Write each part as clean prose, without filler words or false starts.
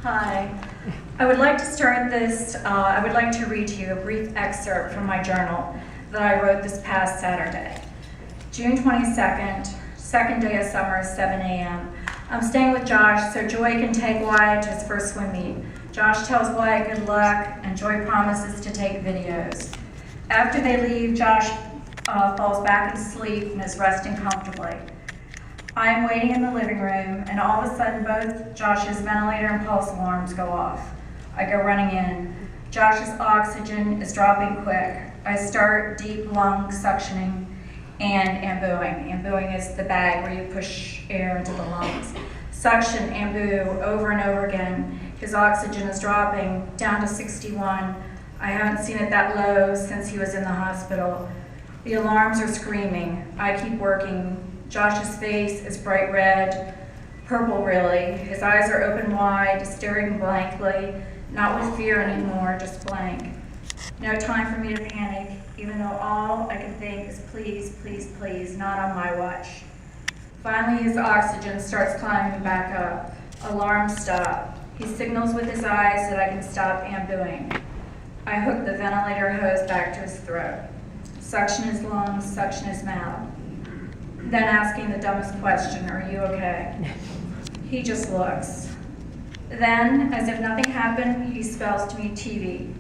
Hi. I would like to start this, I would like to read to you a brief excerpt from my journal that I wrote this past Saturday. June 22nd, second day of summer, 7 a.m. I'm staying with Josh so Joy can take Wyatt to his first swim meet. Josh tells Wyatt good luck and Joy promises to take videos. After they leave, Josh falls back in sleep and is resting comfortably. I am waiting in the living room, and all of a sudden both Josh's ventilator and pulse alarms go off. I go running in. Josh's oxygen is dropping quick. I start deep lung suctioning and ambuing. Ambuing is the bag where you push air into the lungs. Suction, ambu, over and over again. His oxygen is dropping down to 61. I haven't seen it that low since he was in the hospital. The alarms are screaming. I keep working. Josh's face is bright red, purple really. His eyes are open wide, staring blankly, not with fear anymore, just blank. No time for me to panic, even though all I can think is please, please, please, not on my watch. Finally, his oxygen starts climbing back up. Alarms stop. He signals with his eyes that I can stop ambuing. I hook the ventilator hose back to his throat. Suction his lungs, suction his mouth. Then asking the dumbest question, are you okay? He just looks. Then, as if nothing happened, he spells to me TV.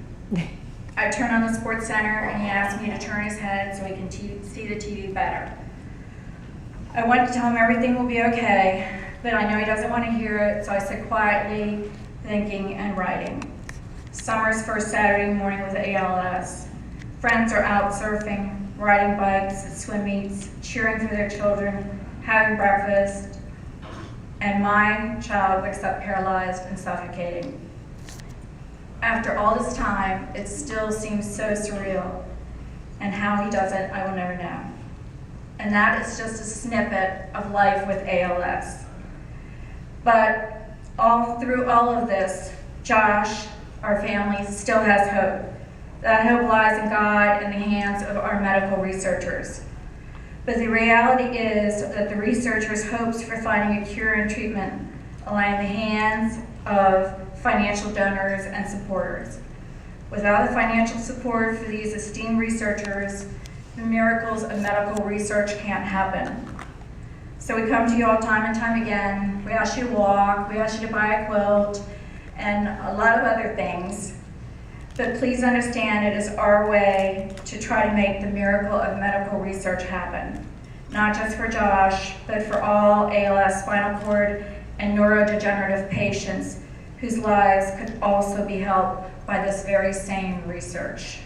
I turn on the sports center and he asks me to turn his head so he can see the TV better. I want to tell him everything will be okay, but I know he doesn't want to hear it, so I sit quietly, thinking and writing. Summer's first Saturday morning with ALS. Friends are out surfing, riding bikes at swim meets, cheering for their children, having breakfast, and my child wakes up paralyzed and suffocating. After all this time, it still seems so surreal, and how he does it, I will never know. And that is just a snippet of life with ALS. But through all of this, Josh, our family, still has hope. That hope lies in God and the hands of our medical researchers. But the reality is that the researchers' hopes for finding a cure and treatment lie in the hands of financial donors and supporters. Without the financial support for these esteemed researchers, the miracles of medical research can't happen. So we come to you all time and time again. We ask you to walk, we ask you to buy a quilt, and a lot of other things. But please understand it is our way to try to make the miracle of medical research happen. Not just for Josh, but for all ALS, spinal cord, and neurodegenerative patients whose lives could also be helped by this very same research.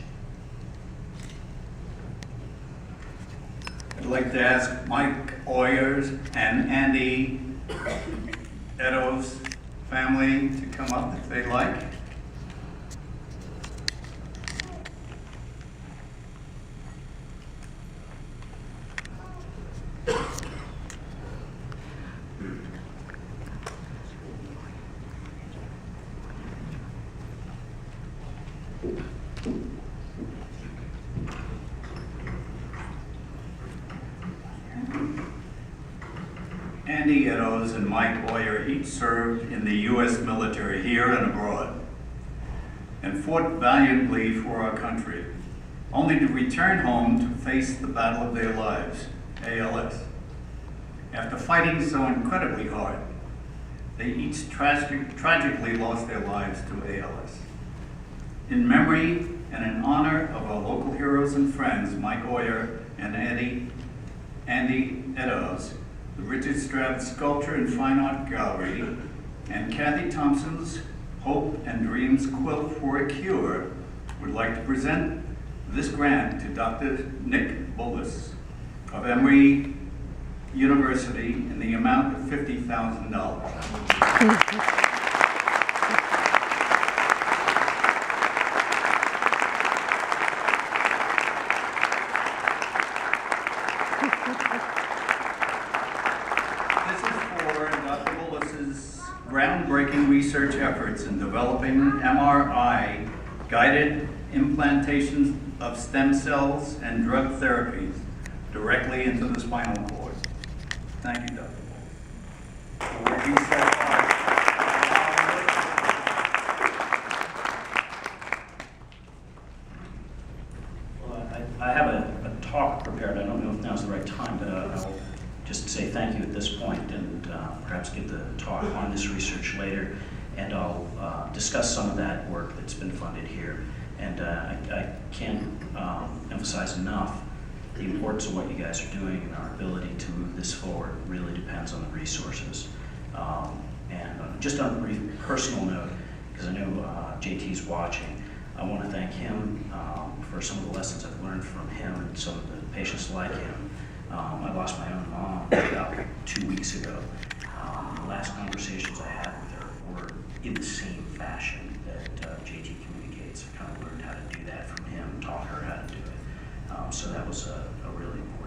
I'd like to ask Mike Oyers and Andy Eddowes' family to come up if they'd like. Andy Eddowes and Mike Oyer each served in the U.S. military here and abroad and fought valiantly for our country, only to return home to face the battle of their lives, ALS. After fighting so incredibly hard, they each tragically lost their lives to ALS. In memory and in honor of our local heroes and friends, Mike Oyer and Andy Eddowes, the Richard Stroud Sculpture and Fine Art Gallery, and Kathy Thompson's Hope and Dreams Quilt for a Cure would like to present this grant to Dr. Nick Bullis of Emory University in the amount of $50,000. Groundbreaking research efforts in developing MRI-guided implantations of stem cells and drug therapies directly into the spinal cord. Thank you, Dr. Bullis. just say thank you at this point and perhaps give the talk on this research later, and I'll discuss some of that work that's been funded here. And I can't emphasize enough the importance of what you guys are doing, and our ability to move this forward really depends on the resources. Just on a brief personal note, because I know JT's watching, I want to thank him for some of the lessons I've learned from him and some of the patients like him. I lost my own mom about 2 weeks ago. The last conversations I had with her were in the same fashion that JT communicates. I kind of learned how to do that from him, taught her how to do it. So that was a really important